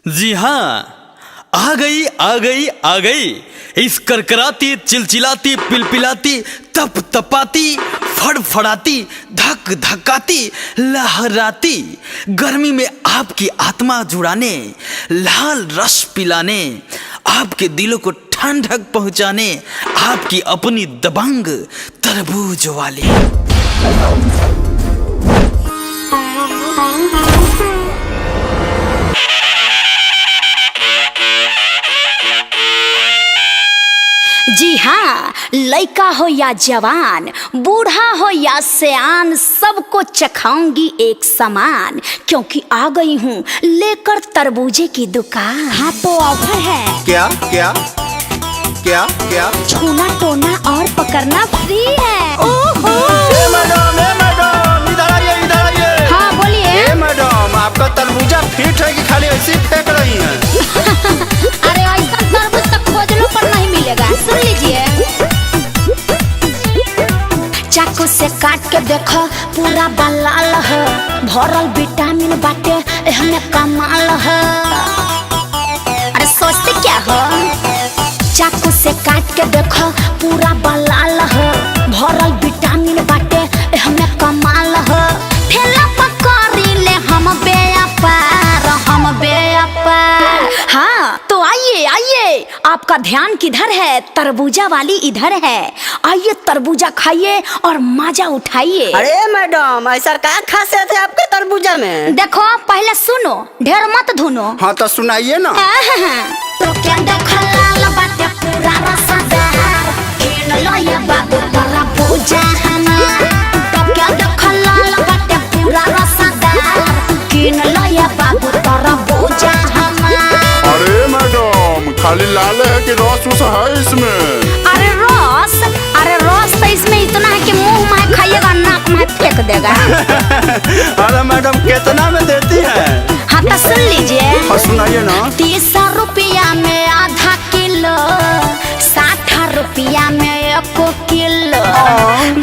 जी हाँ, आ गई आ गई आ गई इस करकराती चिलचिलाती पिलपिलाती तप तपाती फड़फड़ाती धक धकाती लहराती गर्मी में आपकी आत्मा जुड़ाने, लाल रस पिलाने, आपके दिलों को ठंडक पहुंचाने, आपकी अपनी दबंग तरबूज वाली। जी हाँ, लड़का हो या जवान, बूढ़ा हो या सयान, सबको चखाऊंगी एक समान, क्योंकि आ गई हूँ लेकर तरबूजे की दुकान। हाँ तो ऑफर है। क्या क्या क्या क्या? छूना टोना और पकड़ना फ्री है। ओहो मैडम इधर आइए इधर आइए। हाँ बोलिए। मैडम आपका तरबूजा फिट है कि खाली ऐसे ही फेंक रही हैं? अरे ऐसा तरबूज तक खोज लो पर नहीं मिलेगा। सुन लीजिए, चाकू से काट के देखो पूरा बलाल है, भरल विटामिन बाटे हमें कमाल है। अरे सोचते क्या हो? चाकू से काट के देखो पूरा बलाल है, भरल विटामिन बाटे हमें कमाल है। ठेला पकड़ी ले हम बेअपार, हम बेअपार। हाँ तो आइए आइए, आपका ध्यान किधर है? तरबूजा वाली इधर है। आइए तरबूजा खाइए और मजा उठाइए। अरे मैडम ऐसा क्या खासियत है आपके तरबूजा में? देखो पहले सुनो, ढेर मत धुनो। हाँ तो सुनाइए ना। तो क्या देखो लाल बाटे पूरा रसदार, खेल लो ये बाबू तरबूजा हमार। तो क्या देखो लाल बाटे पूरा रसदार, खेल लो ये बाबू तरबूजा हमार। अरे मैडम खाली लाल है कि रस उस है इसमें? अरे रस तो इसमें इतना है कि मुंह में खाइएगा नाक में फेंक देगा। अरे मैडम कितना में देती है? हाँ तो सुन लीजिए। हाँ सुनाइए ना। 30 रुपया में आधा किलो, 60 रुपया में 1 किलो।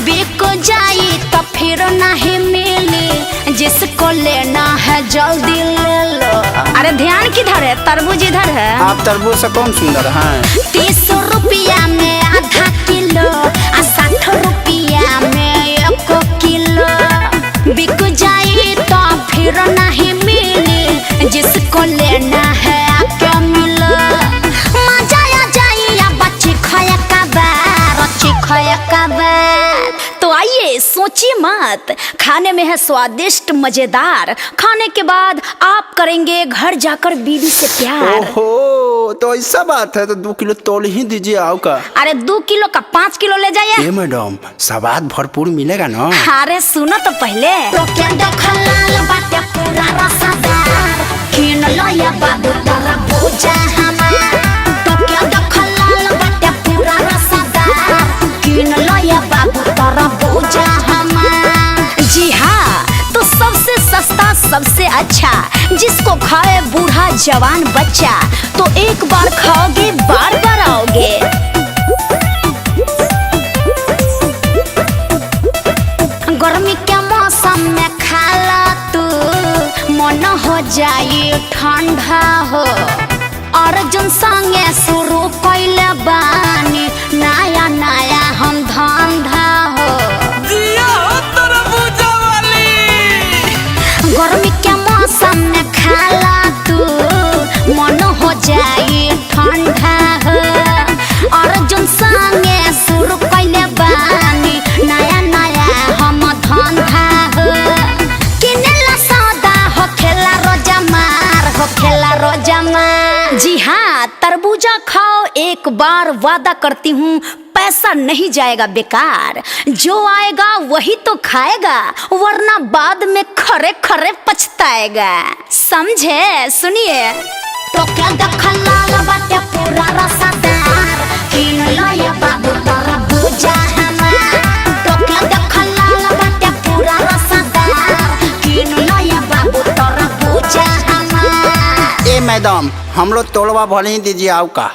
बिक जाई तो फिर नहीं मिली, जिसको लेना है जल्दी ले लो। अरे ध्यान किधर है? तरबूज इधर है। आप तरबूज से कौन सुंदर हैं? 30 रुपया में आधा किलो, 60 रुपया में 1 किलो। बिक जाई तो फिर नहीं मिली, जिसको लेना है आके मिलो। मजा आ जाई या बच्ची खाया कबार, अच्छी खाया कबार। तो आइए सोचिए मत, खाने में है स्वादिष्ट मजेदार, खाने के बाद आप करेंगे घर जाकर बीवी से प्यार। ओहो तो ऐसा बात है, तो 2 किलो तोल ही दीजिए। आओ का? अरे 2 किलो का 5 किलो ले जाइए। मैडम स्वाद भरपूर मिलेगा ना? अरे सुनो तो पहले। तो क्या देखो लाल बाटे पूरा रसदार, खेल लो ये बाबू तरबूजा हमार। तो क्या देखो लाल बाटे पूरा रसदार, खेल लो ये बाबू तरबूजा हमार। जी हाँ, तो सबसे सस्ता सबसे अच्छा, जिसको खाए बूढ़ा जवान बच्चा, तो एक बार खाओगे बार बार आओगे। गर्मी के मौसम में खाला तू, मन हो जाए ठंडा हो। अर्जुन संगे शुरू कैले बानी नया नया हम धंधा हो। गर्मी के मौसम में खाला तू, मन हो जाए ठंडा हो। अर्जुन संगे शुरू कैले बानी नया नया हम धंधा हो। किनेला सौदा हो खेला रोजा मार, हो खेला रोजा मार। जी हाँ, तरबूजा खाओ एक बार, वादा करती हूँ पैसा नहीं जाएगा बेकार। जो आएगा वही तो खाएगा, वरना बाद में खरे खरे पछताएगा। समझे? सुनिए। तो क्या देखो लाल बाटे पूरा रसदार, किन लो ये बाबू तरबूजा हमार। तो क्या देखो लाल बाटे पूरा रसदार, किन लो ये बाबू तरबूजा हमार। मैडम हम लोग तोड़वा भले ही दीजिए। आओ का?